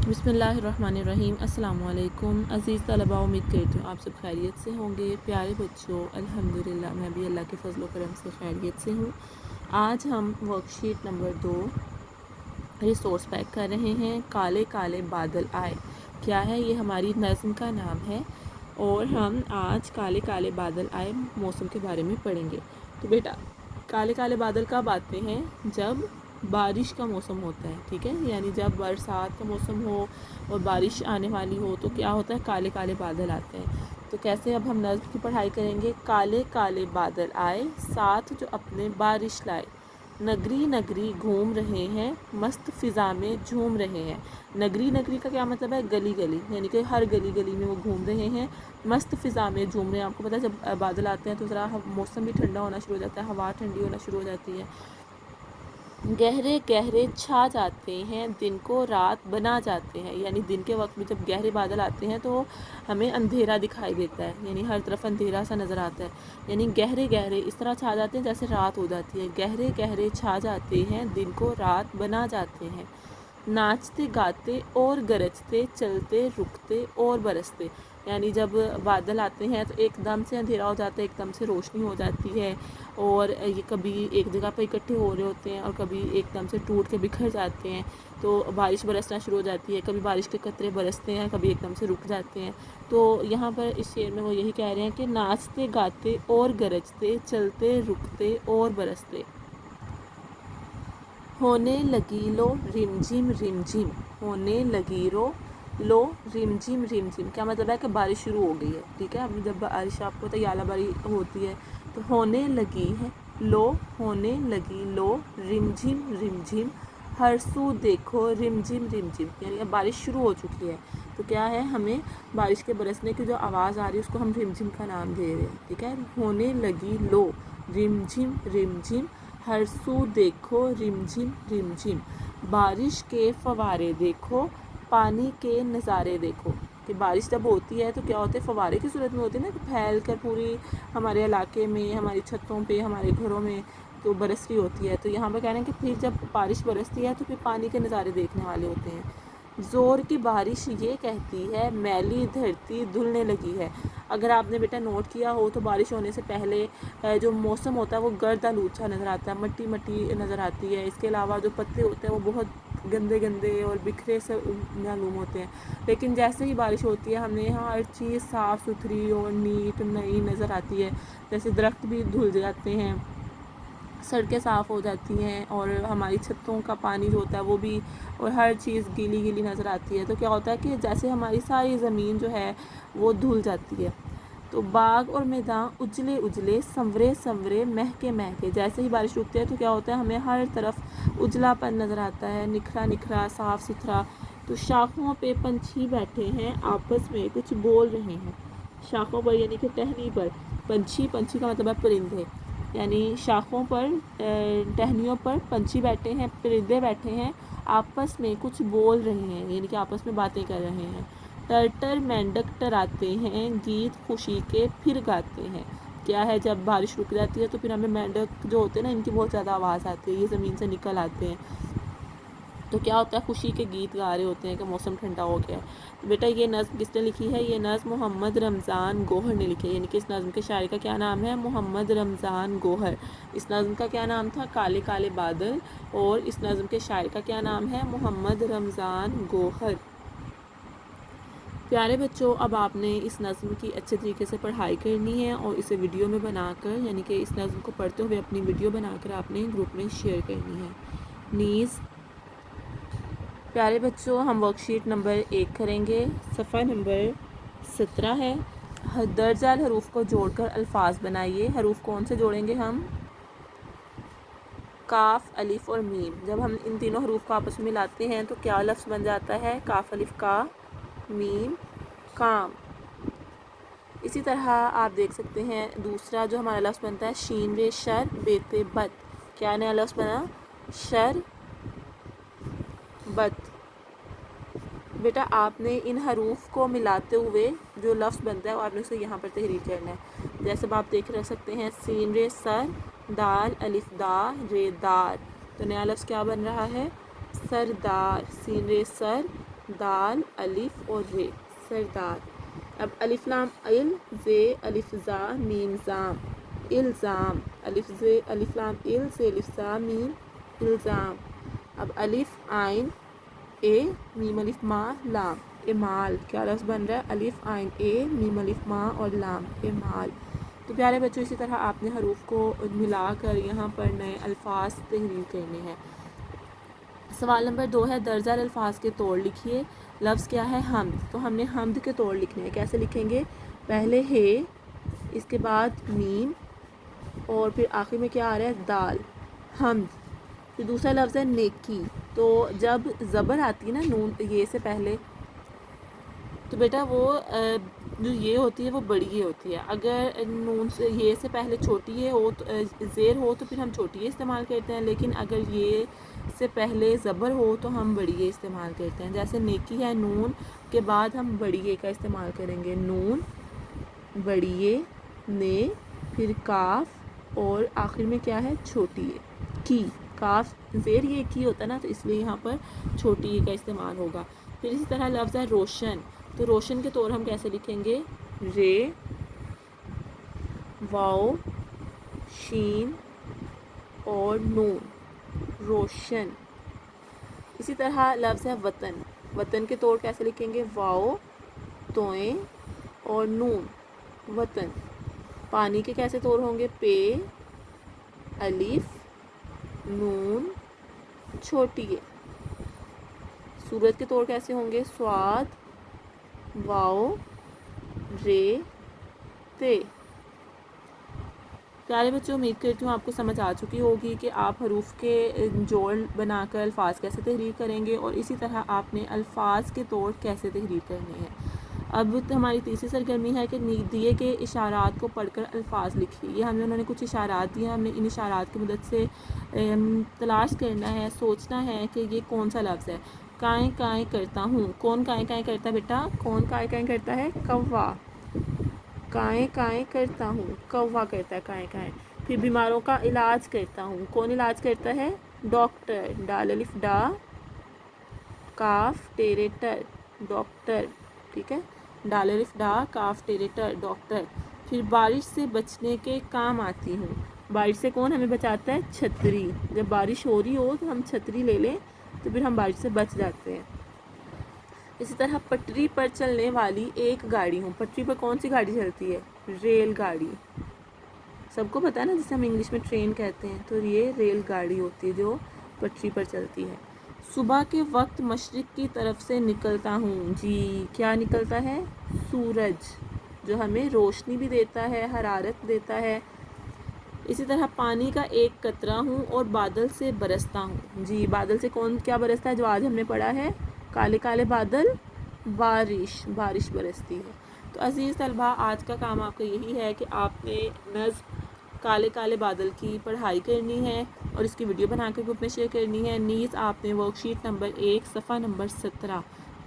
बिस्मिल्लाहिर्रहमानिर्रहीम। अस्सलाम वालेकुम अज़ीज़ तलबा, उम्मीद करती हूँ आप सब खैरियत से होंगे। प्यारे बच्चों, अल्हम्दुलिल्लाह मैं भी अल्लाह के फजल करम से खैरियत से हूँ। आज हम वर्कशीट नंबर 2 रिसोर्स पैक कर रहे हैं। काले काले बादल आए, क्या है ये? हमारी नज़्म का नाम है और हम आज काले काले बादल आए मौसम के बारे में पढ़ेंगे। तो बेटा, काले काले बादल कब आते हैं? जब बारिश का मौसम होता है, ठीक है, यानी जब बरसात का मौसम हो और बारिश आने वाली हो तो क्या होता है? काले काले बादल आते हैं। तो कैसे अब हम नज़्म की पढ़ाई करेंगे। काले काले बादल आए, साथ जो अपने बारिश लाए, नगरी नगरी घूम रहे हैं, मस्त फ़िज़ा में झूम रहे हैं। नगरी नगरी का क्या मतलब है? गली गली, यानी कि हर गली गली में वो घूम रहे हैं, मस्त फ़िज़ा में झूम रहे हैं। आपको पता है जब बादल आते हैं तो ज़रा मौसम भी ठंडा होना शुरू हो जाता है, हवा ठंडी होना शुरू हो जाती है। गहरे गहरे छा जाते हैं, दिन को रात बना जाते हैं, यानी दिन के वक्त में जब गहरे बादल आते हैं तो हमें अंधेरा दिखाई देता है, यानी हर तरफ अंधेरा सा नज़र आता है। यानी गहरे गहरे इस तरह छा जाते हैं जैसे रात हो जाती है। गहरे गहरे छा जाते हैं, दिन को रात बना जाते हैं। नाचते गाते और गरजते, चलते रुकते और बरसते, यानी जब बादल आते हैं तो एकदम से अंधेरा हो जाता है, एकदम से रोशनी हो जाती है और ये कभी एक जगह पर इकट्ठे हो रहे होते हैं और कभी एकदम से टूट के बिखर जाते हैं। तो बारिश बरसना शुरू हो जाती है, कभी बारिश के कतरे बरसते हैं, कभी एकदम से रुक जाते हैं। तो यहाँ पर इस शेर में वो यही कह रहे हैं कि नाचते गाते और गरजते, चलते रुकते और बरसते। होने लगी लो रिमझिम रिमझिम, होने लगी लो रिमझिम रिमझिम, क्या मतलब है कि बारिश शुरू हो गई है, ठीक है। अब जब बारिश आपको तो यालाबारी होती है तो होने लगी है लो, होने लगी लो रिमझिम रिमझिम, हर सू देखो रिमझिम रिमझिम, यानी अब बारिश शुरू हो चुकी है। तो क्या है, हमें बारिश के बरसने की जो आवाज़ आ रही है उसको हम रिमझिम का नाम दे रहे हैं, ठीक है। होने लगी लो रिमझिम रिमझिम, हर सू देखो रिमझिम रिमझिम, बारिश के फवारे देखो, पानी के नज़ारे देखो। कि बारिश जब होती है तो क्या होते हैं, फवारे की सूरत में होती है ना, कि फैल कर पूरी हमारे इलाके में, हमारी छतों पे, हमारे घरों में तो बरस रही होती है। तो यहाँ पर कह रहे हैं कि फिर जब बारिश बरसती है तो फिर पानी के नज़ारे देखने वाले होते हैं। ज़ोर की बारिश ये कहती है, मैली धरती धुलने लगी है। अगर आपने बेटा नोट किया हो तो बारिश होने से पहले जो मौसम होता है वो गर्द आलूद सा नज़र आता है, मट्टी मट्टी नज़र आती है। इसके अलावा जो पत्ते होते हैं वो बहुत गंदे गंदे और बिखरे से मालूम होते हैं। लेकिन जैसे ही बारिश होती है हमें यहाँ हर चीज़ साफ़ सुथरी और नीट नई नज़र आती है। जैसे दरख्त भी धुल जाते हैं, सड़कें साफ़ हो जाती हैं और हमारी छतों का पानी जो होता है वो भी, और हर चीज़ गीली गीली नज़र आती है। तो क्या होता है कि जैसे हमारी सारी ज़मीन जो है वो धुल जाती है। तो बाग और मैदान उजले उजले, संवरे संवरे, महके महके, जैसे ही बारिश रुकती है तो क्या होता है, हमें हर तरफ उजलापन नज़र आता है, निखरा निखरा साफ़ सुथरा। तो शाखों पे पंछी बैठे हैं, आपस में कुछ बोल रहे हैं। शाखों पर यानी कि टहनी पर, पंछी, पंछी का मतलब है परिंदे, यानी शाखों पर टहनियों पर पंछी बैठे हैं, परिंदे बैठे हैं, आपस में कुछ बोल रहे हैं, यानी कि आपस में बातें कर रहे हैं। टर्टर मेंढक टराते हैं, गीत खुशी के फिर गाते हैं। क्या है, जब बारिश रुक जाती है तो फिर हमें मेंढक जो होते हैं ना, इनकी बहुत ज़्यादा आवाज़ आती है, ये ज़मीन से निकल आते हैं। तो क्या होता है, खुशी के गीत गा रहे होते हैं कि मौसम ठंडा हो गया है। तो बेटा ये नज़्म किसने लिखी है? ये नज़्म मोहम्मद रमज़ान गोहर ने लिखी है, यानी कि इस नज़्म के शायर का क्या नाम है? मोहम्मद रमज़ान गोहर। इस नज़्म का क्या नाम था? काले काले बादल। और इस नज़्म के शायर का क्या नाम है? मोहम्मद रमज़ान गोहर। प्यारे बच्चों, अब आपने इस नज़्म की अच्छे तरीके से पढ़ाई करनी है और इसे वीडियो में बनाकर, यानी कि इस नज़्म को पढ़ते हुए अपनी वीडियो बनाकर आपने ग्रुप में शेयर करनी है। नीज़ प्यारे बच्चों, हम वर्कशीट नंबर 1 करेंगे। सफ़ा नंबर 17 है। दर्ज हरूफ को जोड़कर अल्फाज बनाइए। हरूफ कौन से जोड़ेंगे हम? काफ, अलिफ और मीम। जब हम इन तीनों हरूफ को आपस में मिलाते हैं तो क्या लफ्ज़ बन जाता है? काफ अलिफ का, मीम काम। इसी तरह आप देख सकते हैं दूसरा जो हमारा लफ्ज़ बनता है, शीन रे शर, बेते बत। क्या नया लफ्ज़ बना? शर बत। बेटा आपने इन हरूफ को मिलाते हुए जो लफ्ज़ बनता है आपने उसे यहाँ पर तहरीर करना है। जैसे अब आप देख रह सकते हैं, सीन रे सर, दाल अलिफ दा, रे दार। तो नया लफ्ज़ क्या बन रहा है? सरदार। सीन रे सर, دال الف اور رے سردار. اب الف لام ال زے الف زا میم زام الزام. الف لام ال سے الف زا میم الزام. اب الف عین اے میم الف ما لام اعمال. کیا لفظ بن رہا ہے؟ الف عین اے میم الف ما اور لام اعمال. تو پیارے بچوں اسی طرح آپ نے حروف کو ملا کر یہاں پر نئے الفاظ تحریر کرنے ہیں. سوال نمبر 2 ہے درجہ الفاظ کے توڑ لکھیے. لفظ کیا ہے؟ حمد. تو ہم نے حمد کے توڑ لکھنے ہیں. کیسے لکھیں گے؟ پہلے ہے، اس کے بعد میم اور پھر آخر میں کیا آ رہا ہے؟ دال. حمد. پھر دوسرا لفظ ہے نیکی. تو جب زبر آتی ہے نا نون یہ سے پہلے تو بیٹا وہ جو یہ ہوتی ہے وہ بڑی یہ ہوتی ہے. اگر نون سے یہ سے پہلے چھوٹی یہ ہو تو زیر ہو تو پھر ہم چھوٹی یہ استعمال کرتے ہیں، لیکن اگر یہ سے پہلے زبر ہو تو ہم بڑی یہ استعمال کرتے ہیں. جیسے نیکی ہے نون کے بعد ہم بڑی یہ کا استعمال کریں گے. نون بڑی یہ نے پھر کاف اور آخر میں کیا ہے؟ چھوٹی یہ کی. کاف زیر یہ کی ہوتا ہے نا تو اس لیے یہاں پر چھوٹی یہ کا استعمال ہوگا. پھر اسی طرح لفظ ہے روشن. تو روشن کے طور ہم کیسے لکھیں گے؟ رے واؤ شین اور نون روشن. اسی طرح لفظ ہے وطن. وطن کے طور کیسے لکھیں گے؟ واؤ توئیں اور نون وطن. پانی کے کیسے طور ہوں گے؟ پے الف نون چھوٹی ہے. سورج کے طور کیسے ہوں گے؟ سواد واؤ رے تے. پیارے بچوں امید کرتی ہوں آپ کو سمجھ آ چکی ہوگی کہ آپ حروف کے جوڑ بنا کر الفاظ کیسے تحریر کریں گے اور اسی طرح آپ نے الفاظ کے توڑ کیسے تحریر کرنے ہیں. اب ہماری تیسری سرگرمی ہے کہ دیے کے اشارات کو پڑھ کر الفاظ لکھیے. یہ انہوں نے کچھ اشارات دیے ہیں، ہم نے ان اشارات کی مدد سے تلاش کرنا ہے، سوچنا ہے کہ یہ کون سا لفظ ہے. کائیں کائیں کرتا ہوں. کون کائیں کائیں کرتا ہے بیٹا؟ کون کائیں کائیں کرتا ہے؟ کوا. کائیں کائیں کرتا ہوں کوا کرتا ہے کائیں کائیں. پھر بیماروں کا علاج کرتا ہوں. کون علاج کرتا ہے؟ ڈاکٹر. ڈال الف ڈا کاف ٹیرے ٹر ڈاکٹر. ٹھیک ہے، ڈال الف ڈا کاف ٹیرے ٹر ڈاکٹر. پھر بارش سے بچنے کے کام آتی ہوں. بارش سے کون ہمیں بچاتا ہے؟ چھتری. جب بارش ہو رہی ہو تو ہم چھتری لے لیں تو پھر ہم بارش سے بچ جاتے ہیں. اسی طرح پٹری پر چلنے والی ایک گاڑی ہوں. پٹری پر کون سی گاڑی چلتی ہے؟ ریل گاڑی. سب کو پتہ ہے نا جسے ہم انگلش میں ٹرین کہتے ہیں، تو یہ ریل گاڑی ہوتی ہے جو پٹری پر چلتی ہے. صبح کے وقت مشرق کی طرف سے نکلتا ہوں. جی کیا نکلتا ہے؟ سورج، جو ہمیں روشنی بھی دیتا ہے، حرارت دیتا ہے. اسی طرح پانی کا ایک قطرہ ہوں اور بادل سے برستا ہوں. جی بادل سے کون کیا برستا ہے جو آج ہم نے پڑھا ہے؟ کالے کالے بادل بارش برستی ہے. تو عزیز طلبہ آج کا کام آپ کا یہی ہے کہ آپ نے نظم کالے کالے بادل کی پڑھائی کرنی ہے اور اس کی ویڈیو بنا کر گروپ میں شیئر کرنی ہے. نیز آپ نے ورک شیٹ نمبر 1 صفحہ نمبر 17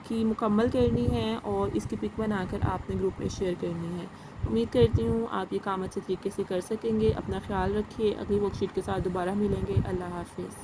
کی مکمل کرنی ہے اور اس کی پک بنا کر آپ نے گروپ میں شیئر کرنی ہے. امید کرتی ہوں آپ یہ کام اچھے طریقے سے کر سکیں گے. اپنا خیال رکھیے. اگلی ورک شیٹ کے ساتھ دوبارہ ملیں گے. اللہ حافظ.